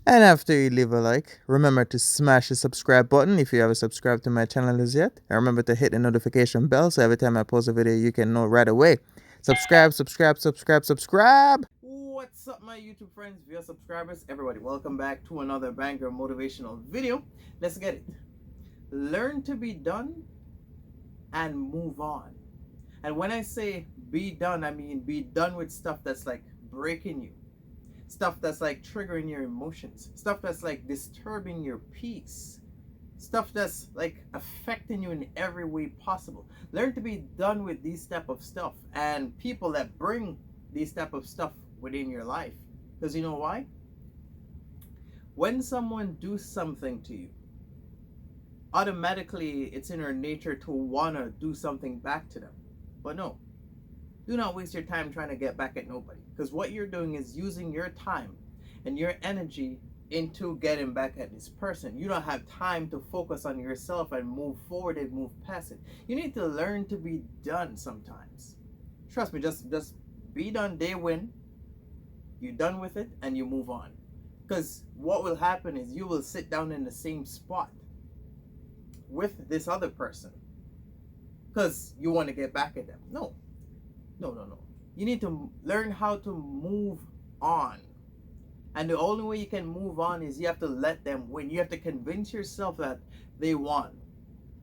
And after you leave a like, remember to smash the subscribe button if you haven't subscribed to my channel as yet. And remember to hit the notification bell so every time I post a video, you can know right away. Subscribe, subscribe, subscribe, subscribe. What's up, my YouTube friends, via subscribers, everybody? Welcome back to another banger motivational video. Let's get it. Learn to be done and move on. And when I say be done, I mean be done with stuff that's like breaking you, stuff that's like triggering your emotions, stuff that's like disturbing your peace, stuff that's like affecting you in every way possible. Learn to be done with these type of stuff and people that bring these type of stuff within your life. Because you know why? When someone do something to you, automatically it's in our nature to want to do something back to them. But no, do not waste your time trying to get back at nobody, because what you're doing is using your time and your energy into getting back at this person. You don't have time to focus on yourself and move forward and move past it. You need to learn to be done sometimes. Trust me, just be done. They win, you're done with it, and you move on. Because what will happen is you will sit down in the same spot with this other person because you want to get back at them. No. You need to learn how to move on. And the only way you can move on is you have to let them win. You have to convince yourself that they won.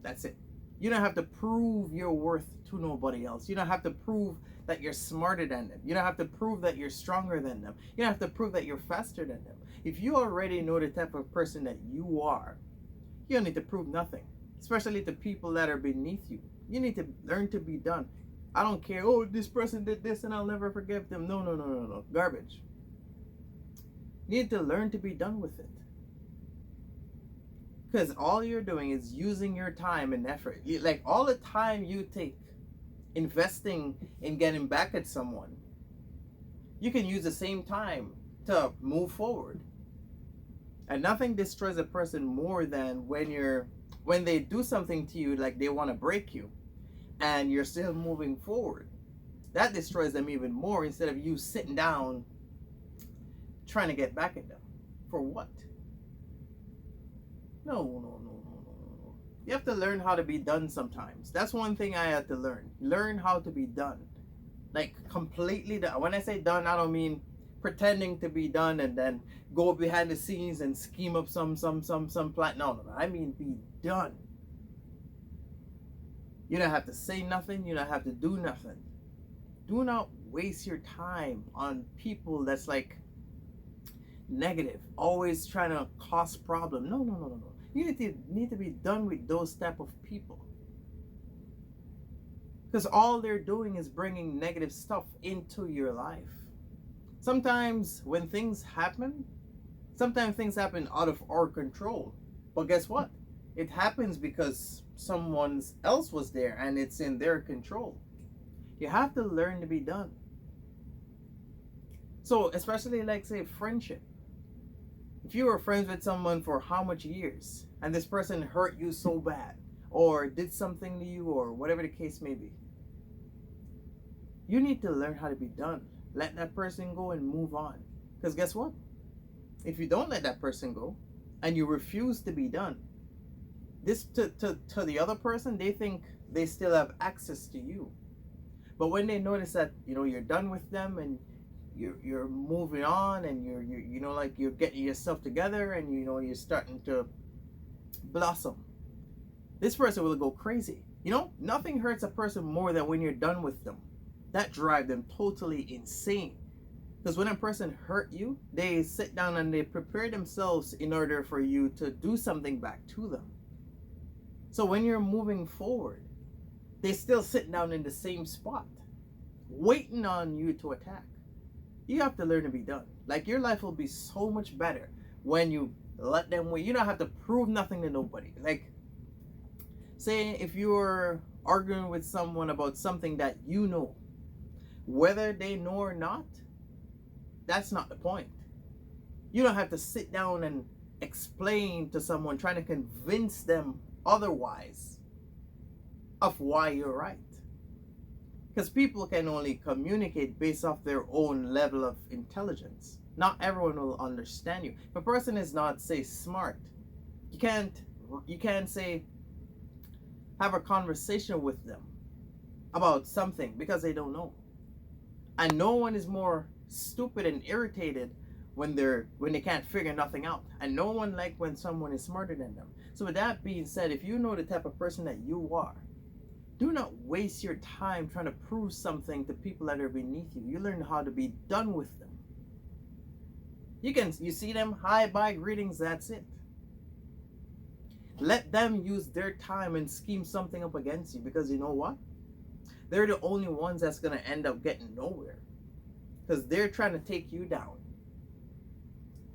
That's it. You don't have to prove your worth to nobody else. You don't have to prove that you're smarter than them. You don't have to prove that you're stronger than them. You don't have to prove that you're faster than them. If you already know the type of person that you are, you don't need to prove nothing, especially to people that are beneath you. You need to learn to be done. I don't care, oh, this person did this and I'll never forgive them. No. Garbage. You need to learn to be done with it. Because all you're doing is using your time and effort. Like all the time you take investing in getting back at someone, you can use the same time to move forward. And nothing destroys a person more than when they do something to you, like they want to break you, and you're still moving forward. That destroys them even more, instead of you sitting down trying to get back at them. For what? No. You have to learn how to be done sometimes. That's one thing I had to learn. Learn how to be done. Like completely done. When I say done, I don't mean pretending to be done and then go behind the scenes and scheme up some plan. No. I mean be done. You don't have to say nothing. You don't have to do nothing. Do not waste your time on people that's like negative, always trying to cause problem. No. You need to be done with those type of people, because all they're doing is bringing negative stuff into your life. Sometimes things happen out of our control. But guess what? It happens because someone else was there and it's in their control. You have to learn to be done. So, especially like say friendship. If you were friends with someone for how much years and this person hurt you so bad or did something to you or whatever the case may be, you need to learn how to be done. Let that person go and move on. Because guess what? If you don't let that person go and you refuse to be done, this to the other person, they think they still have access to you. But when they notice that you're done with them and you're moving on and you're like you're getting yourself together and you're starting to blossom, this person will go crazy. Nothing hurts a person more than when you're done with them. That drives them totally insane. Because when a person hurt you, they sit down and they prepare themselves in order for you to do something back to them. So when you're moving forward, they still sit down in the same spot, waiting on you to attack. You have to learn to be done. Like your life will be so much better when you let them win. You don't have to prove nothing to nobody. Like, say if you're arguing with someone about something that you know, whether they know or not, that's not the point. You don't have to sit down and explain to someone, trying to convince them otherwise of why you're right. Because people can only communicate based off their own level of intelligence. Not everyone will understand you. If a person is not, say, smart, you can't say have a conversation with them about something because they don't know. And no one is more stupid and irritated when they can't figure nothing out. And no one like when someone is smarter than them. So with that being said, if you know the type of person that you are, do not waste your time trying to prove something to people that are beneath you. You learn how to be done with them. You see them, hi, bye, greetings, that's it. Let them use their time and scheme something up against you, because you know what? They're the only ones that's going to end up getting nowhere, because they're trying to take you down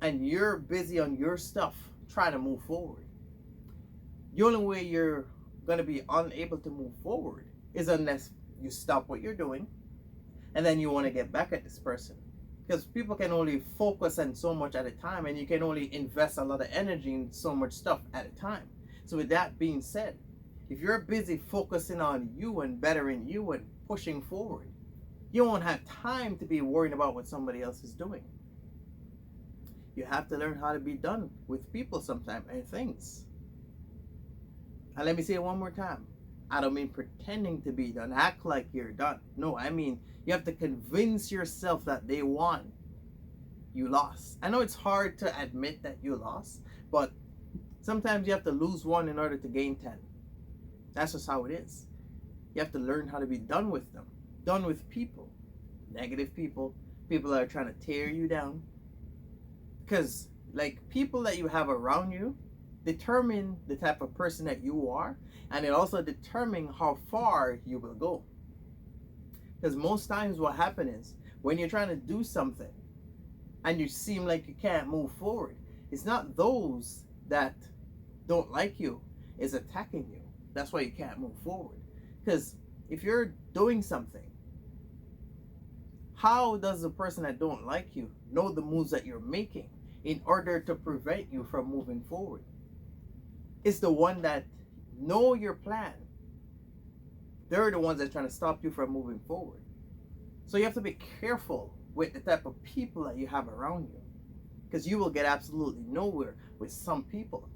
and you're busy on your stuff trying to move forward. The only way you're going to be unable to move forward is unless you stop what you're doing and then you want to get back at this person, because people can only focus on so much at a time, and you can only invest a lot of energy in so much stuff at a time. So with that being said, if you're busy focusing on you and bettering you and pushing forward, you won't have time to be worrying about what somebody else is doing. You have to learn how to be done with people sometimes and things. And let me say it one more time. I don't mean pretending to be done, act like you're done. No, I mean you have to convince yourself that they won. You lost. I know it's hard to admit that you lost, but sometimes you have to lose one in order to gain 10. That's just how it is. You have to learn how to be done with them. Done with people. Negative people. People that are trying to tear you down. Because, like, people that you have around you determine the type of person that you are, and it also determines how far you will go. Because most times what happens is, when you're trying to do something and you seem like you can't move forward, it's not those that don't like you is attacking you. That's why you can't move forward. Because if you're doing something, how does the person that don't like you know the moves that you're making in order to prevent you from moving forward? It's the one that know your plan. They're the ones that are trying to stop you from moving forward. So you have to be careful with the type of people that you have around you, because you will get absolutely nowhere with some people.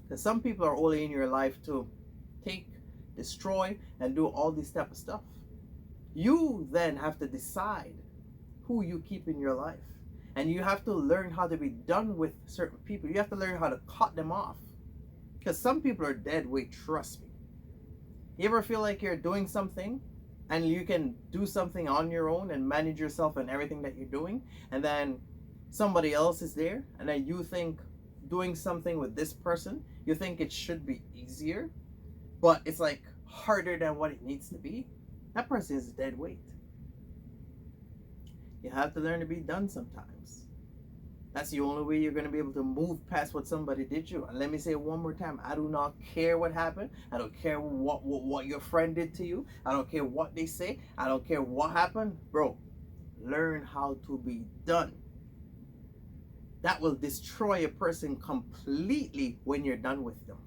Because some people are only in your life to take, destroy, and do all this type of stuff. You then have to decide who you keep in your life. And you have to learn how to be done with certain people. You have to learn how to cut them off. Because some people are dead weight, trust me. You ever feel like you're doing something and you can do something on your own and manage yourself and everything that you're doing, and then somebody else is there, and then you think doing something with this person, you think it should be easier, but it's like harder than what it needs to be? That person is dead weight. You have to learn to be done sometimes. That's the only way you're going to be able to move past what somebody did to you. And let me say it one more time. I do not care what happened. I don't care what your friend did to you. I don't care what they say. I don't care what happened. Bro, learn how to be done. That will destroy a person completely when you're done with them.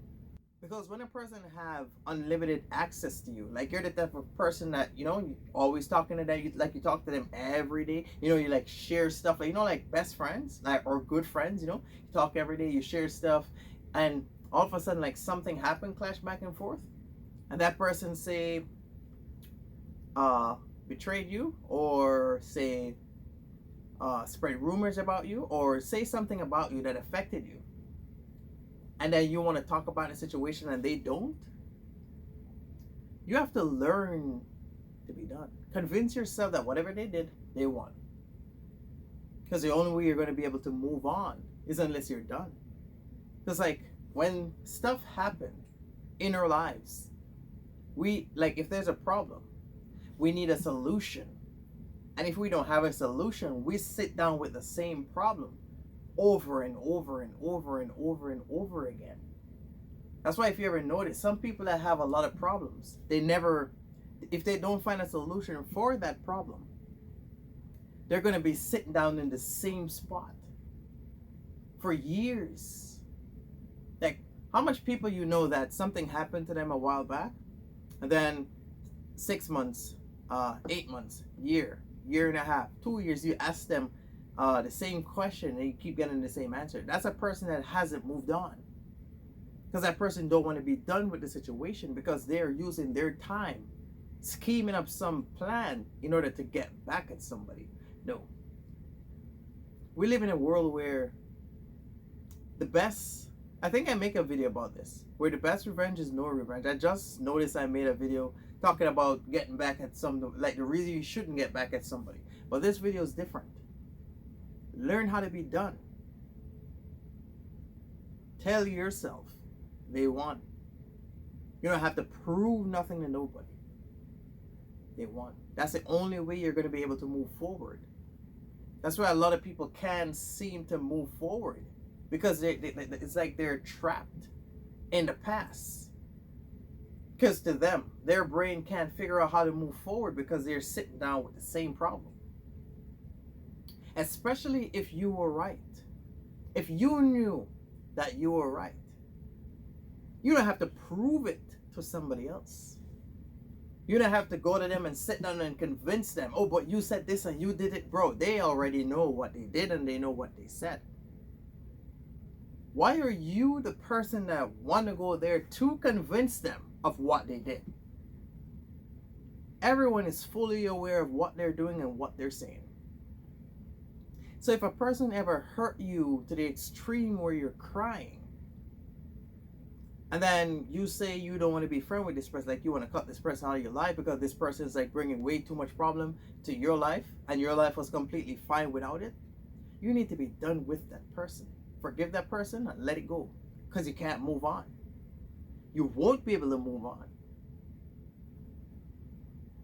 Because when a person have unlimited access to you, like you're the type of person that, you know, you always talking to them, you talk to them every day, you know, you like share stuff, like, you know, like best friends, like, or good friends, you know, you talk every day, you share stuff, and all of a sudden, like, something happened, clash back and forth, and that person say, betrayed you, or say, spread rumors about you, or say something about you that affected you, and then you want to talk about the situation and they don't, you have to learn to be done. Convince yourself that whatever they did, they won. Because the only way you're going to be able to move on is unless you're done. Because like when stuff happen in our lives, if there's a problem, we need a solution. And if we don't have a solution, we sit down with the same problem over and over and over and over and over again. That's why if you ever notice, some people that have a lot of problems, if they don't find a solution for that problem, they're going to be sitting down in the same spot for years. Like, how much people you know that something happened to them a while back, and then 6 months, 8 months, year and a half, 2 years, you ask them, the same question and you keep getting the same answer, that's a person that hasn't moved on. Because that person don't want to be done with the situation because they're using their time scheming up some plan in order to get back at somebody. No. We live in a world where the best, I think I make a video about this, where the best revenge is no revenge. I just noticed I made a video talking about getting back at some, like the reason you shouldn't get back at somebody. But this video is different. Learn how to be done. Tell yourself they won. You don't have to prove nothing to nobody. They won. That's the only way you're going to be able to move forward. That's why a lot of people can't seem to move forward, because it's like they're trapped in the past. Because to them, their brain can't figure out how to move forward because they're sitting down with the same problem. Especially if you were right. If you knew that you were right, you don't have to prove it to somebody else. You don't have to go to them and sit down and convince them, oh, but you said this and you did it. Bro, they already know what they did and they know what they said. Why are you the person that want to go there to convince them of what they did? Everyone is fully aware of what they're doing and what they're saying. So if a person ever hurt you to the extreme where you're crying, and then you say you don't want to be friends with this person, like you want to cut this person out of your life because this person is like bringing way too much problem to your life and your life was completely fine without it, you need to be done with that person. Forgive that person and let it go, because you can't move on. You won't be able to move on.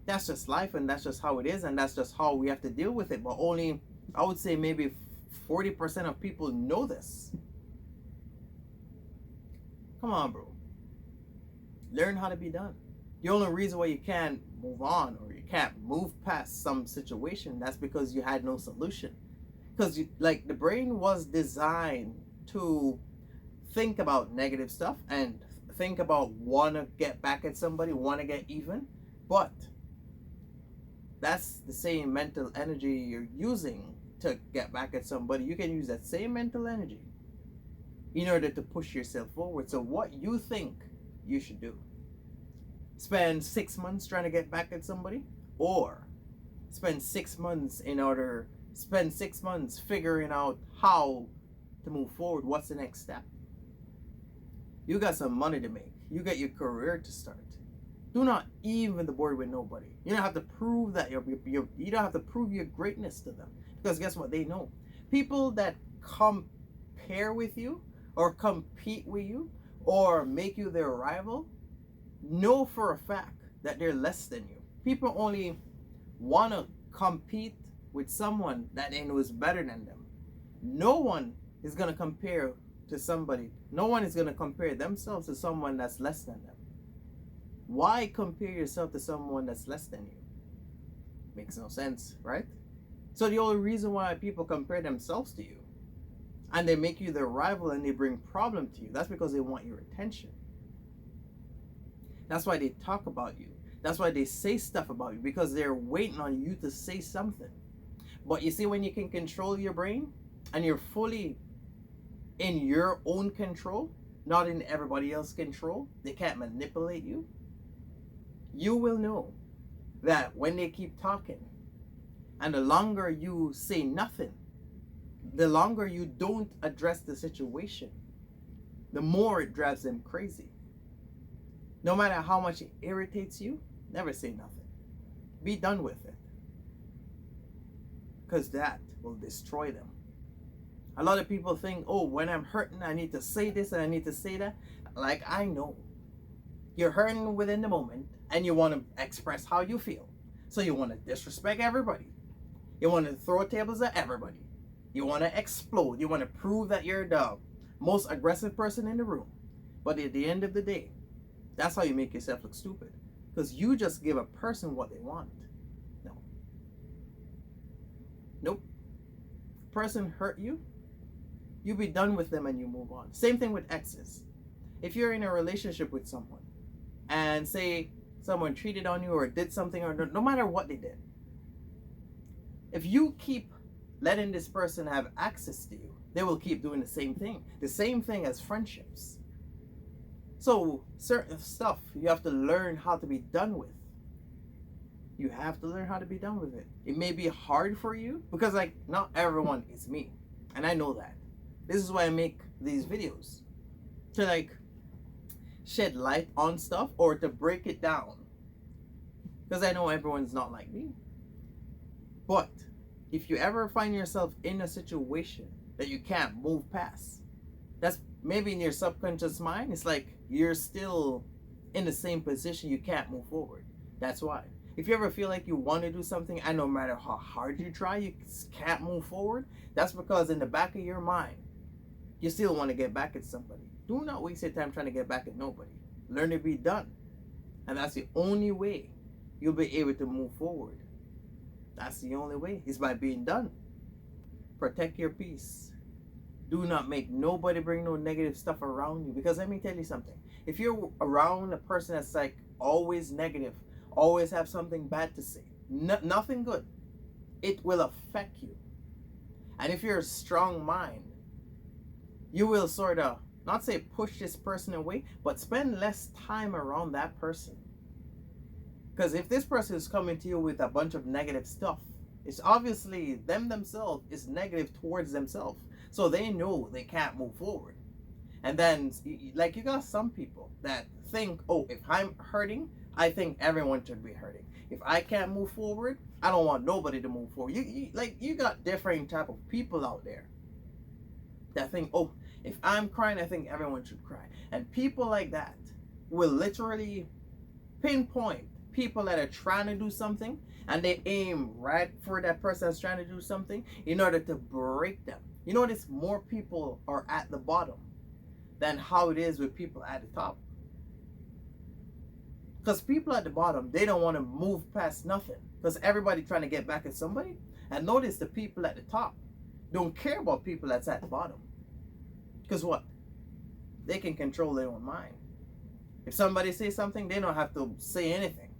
That's just life and that's just how it is and that's just how we have to deal with it. But only, I would say maybe 40% of people know this. Come on, bro. Learn how to be done. The only reason why you can't move on or you can't move past some situation, that's because you had no solution. Because like the brain was designed to think about negative stuff and think about want to get back at somebody, want to get even. But that's the same mental energy you're using to get back at somebody. You can use that same mental energy in order to push yourself forward. So what you think you should do? Spend 6 months trying to get back at somebody? Or spend 6 months figuring out how to move forward? What's the next step? You got some money to make. You got your career to start. Do not even the board with nobody. You don't have to prove that you don't have to prove your greatness to them, because guess what? They know. People that compare with you or compete with you or make you their rival know for a fact that they're less than you. People only want to compete with someone that they know is better than them. No one is going to compare to somebody. No one is going to compare themselves to someone that's less than them. Why compare yourself to someone that's less than you? Makes no sense, right? So the only reason why people compare themselves to you and they make you their rival and they bring problem to you, that's because they want your attention. That's why they talk about you. That's why they say stuff about you, because they're waiting on you to say something. But you see, when you can control your brain and you're fully in your own control, not in everybody else's control, they can't manipulate you. You will know that when they keep talking, and the longer you say nothing, the longer you don't address the situation, the more it drives them crazy. No matter how much it irritates you, never say nothing. Be done with it. Because that will destroy them. A lot of people think, oh, when I'm hurting, I need to say this and I need to say that. Like, I know. You're hurting within the moment and you want to express how you feel. So you want to disrespect everybody. You want to throw tables at everybody. You want to explode. You want to prove that you're the most aggressive person in the room. But at the end of the day, that's how you make yourself look stupid. Because you just give a person what they want. No. Nope. Person hurt you, you be done with them and you move on. Same thing with exes. If you're in a relationship with someone and say someone cheated on you or did something, or no matter what they did, if you keep letting this person have access to you, they will keep doing the same thing as friendships. So certain stuff you have to learn how to be done with. You have to learn how to be done with it. It may be hard for you because, like, not everyone is me, and I know that. This is why I make these videos, to like shed light on stuff or to break it down, because I know everyone's not like me. But if you ever find yourself in a situation that you can't move past, that's maybe in your subconscious mind, it's like you're still in the same position, you can't move forward. That's why. If you ever feel like you want to do something and no matter how hard you try, you can't move forward, that's because in the back of your mind, you still want to get back at somebody. Do not waste your time trying to get back at nobody. Learn to be done. And that's the only way you'll be able to move forward. That's the only way, is by being done. Protect your peace. Do not make nobody bring no negative stuff around you. Because let me tell you something. If you're around a person that's like always negative, always have something bad to say, nothing good, it will affect you. And if you're a strong mind, you will sort of, not say push this person away, but spend less time around that person. Because if this person is coming to you with a bunch of negative stuff, it's obviously them themselves is negative towards themselves. So they know they can't move forward. And then, like, you got some people that think, oh, if I'm hurting, I think everyone should be hurting. If I can't move forward, I don't want nobody to move forward. You got different type of people out there that think, oh, if I'm crying, I think everyone should cry. And people like that will literally pinpoint people that are trying to do something, and they aim right for that person that's trying to do something in order to break them. You notice more people are at the bottom than how it is with people at the top. Because people at the bottom, they don't want to move past nothing. Because everybody trying to get back at somebody. And notice the people at the top don't care about people that's at the bottom. Because what? They can control their own mind. If somebody says something, they don't have to say anything.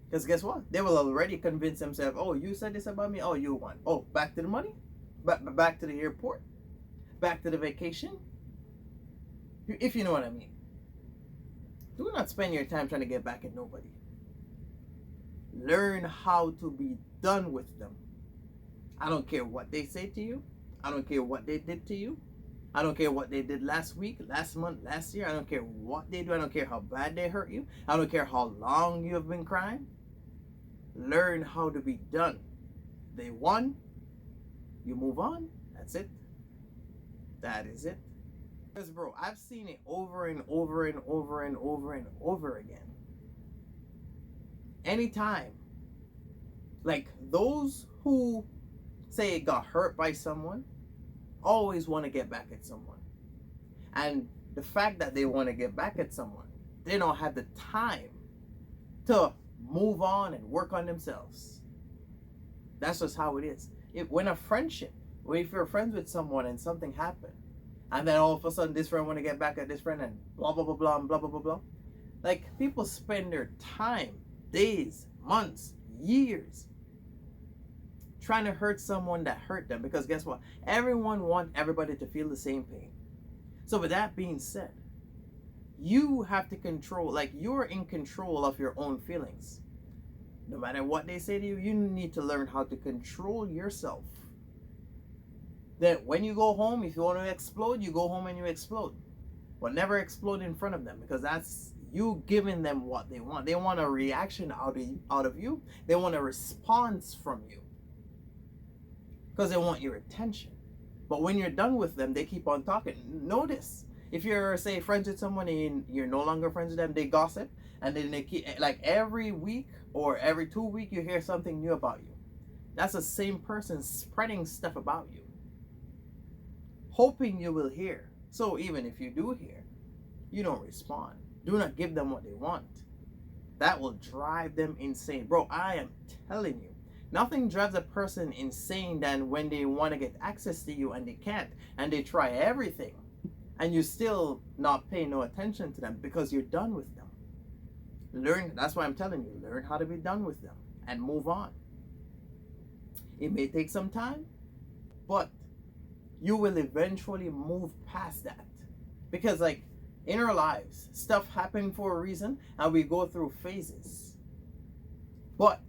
Because guess what? They will already convince themselves, oh, you said this about me? Oh, you won. Oh, back to the money? Back to the airport? Back to the vacation? If you know what I mean. Do not spend your time trying to get back at nobody. Learn how to be done with them. I don't care what they say to you. I don't care what they did to you. I don't care what they did last week, last month, last year. I don't care what they do. I don't care how bad they hurt you. I don't care how long you have been crying. Learn how to be done. They won. You move on. That's it. That is it. Because, bro, I've seen it over and over and over and over and over again. Anytime. Like, those who say got hurt by someone always want to get back at someone. And the fact that they want to get back at someone, they don't have the time to move on and work on themselves. That's just how it is. If you're friends with someone and something happened, and then all of a sudden this friend want to get back at this friend and blah, blah, blah, blah, blah, blah, blah, blah. Like, people spend their time, days, months, years, trying to hurt someone that hurt them. Because guess what? Everyone wants everybody to feel the same pain. So with that being said, you have to control, like, you're in control of your own feelings. No matter what they say to you, you need to learn how to control yourself. Then when you go home, if you want to explode, you go home and you explode. But never explode in front of them, because that's you giving them what they want. They want a reaction out of you. They want a response from you. Because they want your attention. But when you're done with them, they keep on talking. Notice, if you're, say, friends with someone and you're no longer friends with them, they gossip. And then they keep, like, every week or every 2 weeks, you hear something new about you. That's the same person spreading stuff about you, hoping you will hear. So even if you do hear, you don't respond. Do not give them what they want. That will drive them insane. Bro, I am telling you, nothing drives a person insane than when they want to get access to you and they can't. And they try everything. And you still not pay no attention to them because you're done with them. That's why I'm telling you, learn how to be done with them and move on. It may take some time, but you will eventually move past that. Because, like, in our lives, stuff happens for a reason and we go through phases. But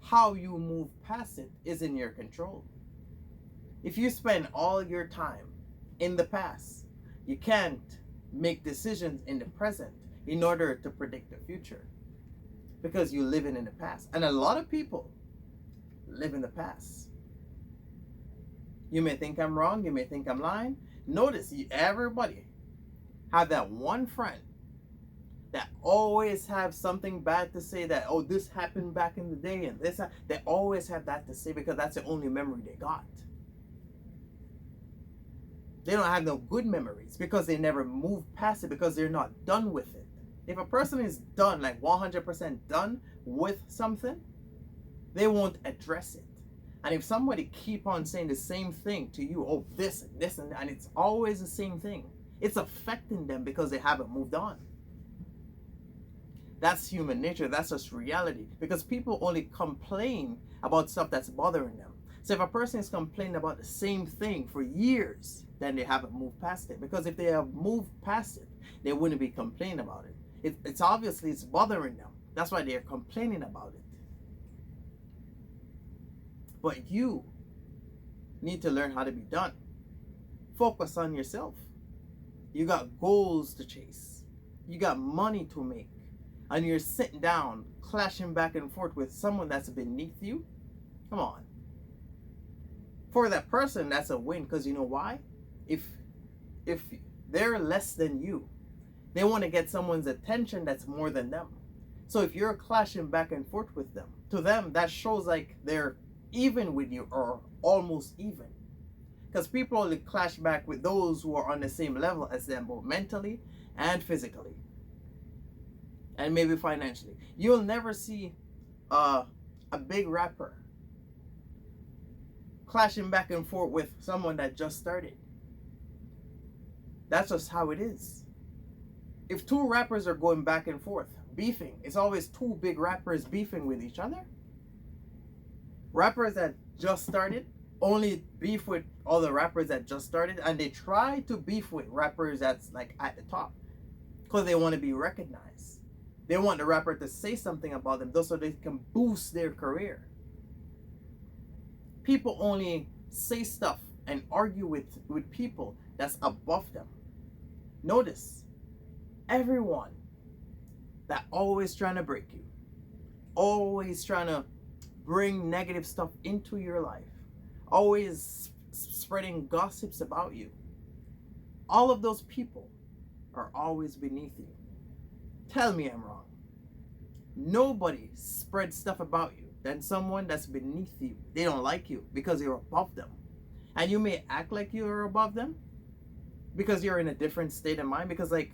how you move past it is in your control. If you spend all your time in the past, you can't make decisions in the present in order to predict the future, because you're living in the past. And a lot of people live in the past. You may think I'm wrong, you may think I'm lying. Notice, everybody have that one friend that always have something bad to say, that, oh, this happened back in the day and this, they always have that to say because that's the only memory they got. They don't have no good memories because they never move past it, because they're not done with it. If a person is done, like 100% done with something, they won't address it. And if somebody keep on saying the same thing to you, oh, this and this and it's always the same thing, it's affecting them because they haven't moved on. That's human nature. That's just reality. Because people only complain about stuff that's bothering them. So if a person is complaining about the same thing for years, then they haven't moved past it. Because if they have moved past it, they wouldn't be complaining about it. It's obviously it's bothering them. That's why they're complaining about it. But you need to learn how to be done. Focus on yourself. You got goals to chase. You got money to make. And you're sitting down, clashing back and forth with someone that's beneath you. Come on. For that person, that's a win. Because you know why? If they're less than you, they want to get someone's attention that's more than them. So if you're clashing back and forth with them, to them, that shows like they're even with you or almost even. Because people only clash back with those who are on the same level as them, both mentally and physically. And maybe financially. You'll never see a big rapper clashing back and forth with someone that just started. That's just how it is. If two rappers are going back and forth, beefing, it's always two big rappers beefing with each other. Rappers that just started only beef with all the rappers that just started, and they try to beef with rappers that's like at the top because they want to be recognized. They want the rapper to say something about them just so they can boost their career. People only say stuff and argue with people that's above them. Notice, everyone that always trying to break you, always trying to bring negative stuff into your life, always spreading gossips about you, all of those people are always beneath you. Tell me I'm wrong. Nobody spreads stuff about you than someone that's beneath you. They don't like you because you're above them. And you may act like you're above them because you're in a different state of mind. Because like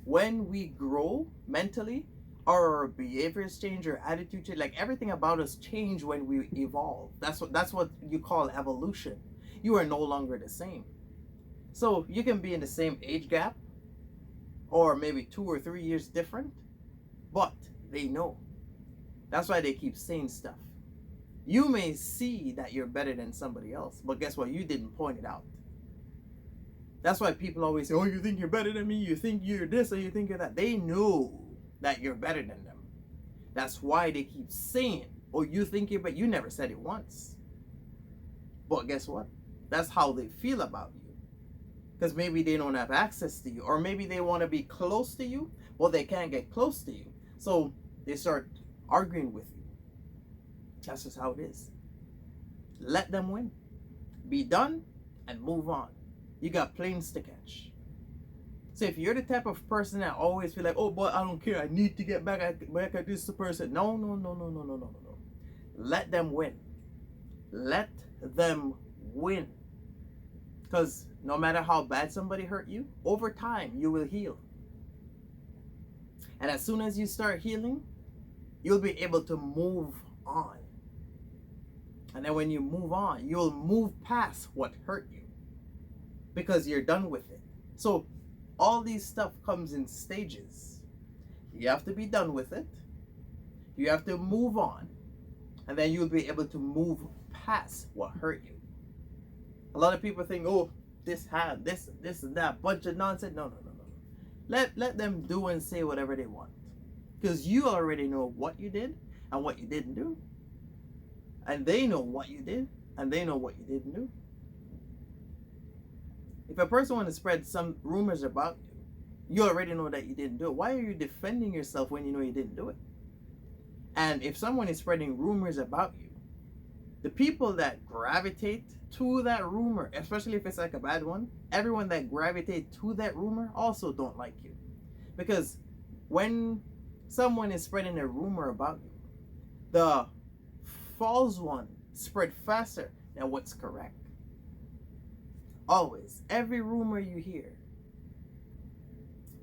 when we grow mentally, our behaviors change, our attitude change, like everything about us change when we evolve. That's what you call evolution. You are no longer the same. So you can be in the same age gap or maybe 2 or 3 years different, but they know. That's why they keep saying stuff. You may see that you're better than somebody else, but guess what? You didn't point it out. That's why people always say, oh, you think you're better than me, you think you're this, or you think you're that. They know that you're better than them. That's why they keep saying, oh, you think you're better. You never said it once. But guess what? That's how they feel about you. Because maybe they don't have access to you, or maybe they want to be close to you, but they can't get close to you. So they start arguing with you. That's just how it is. Let them win. Be done and move on. You got planes to catch. So if you're the type of person that always feel like, oh, but I don't care, I need to get back at this person. No. Let them win. Let them win. Because no matter how bad somebody hurt you, over time you will heal. And as soon as you start healing, you'll be able to move on. And then when you move on, you'll move past what hurt you because you're done with it. So all these stuff comes in stages. You have to be done with it. You have to move on. And then you'll be able to move past what hurt you. A lot of people think, oh, this and that, bunch of nonsense. No. Let them do and say whatever they want. Because you already know what you did and what you didn't do. And they know what you did and they know what you didn't do. If a person wants to spread some rumors about you, you already know that you didn't do it. Why are you defending yourself when you know you didn't do it? And if someone is spreading rumors about you, the people that gravitate to that rumor, especially if it's like a bad one, everyone that gravitates to that rumor also don't like you. Because when someone is spreading a rumor about you, the false one spread faster than what's correct. Always, every rumor you hear,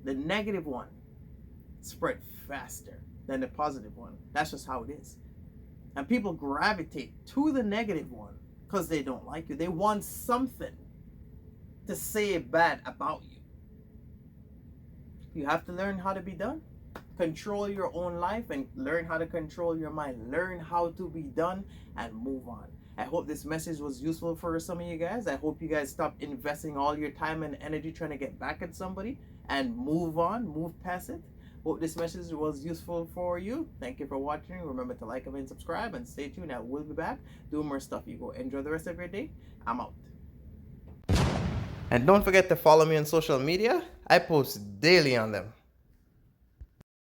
the negative one spread faster than the positive one. That's just how it is. And people gravitate to the negative one because they don't like you. They want something to say bad about you. You have to learn how to be done. Control your own life and learn how to control your mind. Learn how to be done and move on. I hope this message was useful for some of you guys. I hope you guys stop investing all your time and energy trying to get back at somebody and move on, move past it. Hope this message was useful for you. Thank you for watching. Remember to like, comment, subscribe, and stay tuned. I will be back doing more stuff. You go enjoy the rest of your day. I'm out. And don't forget to follow me on social media. I post daily on them.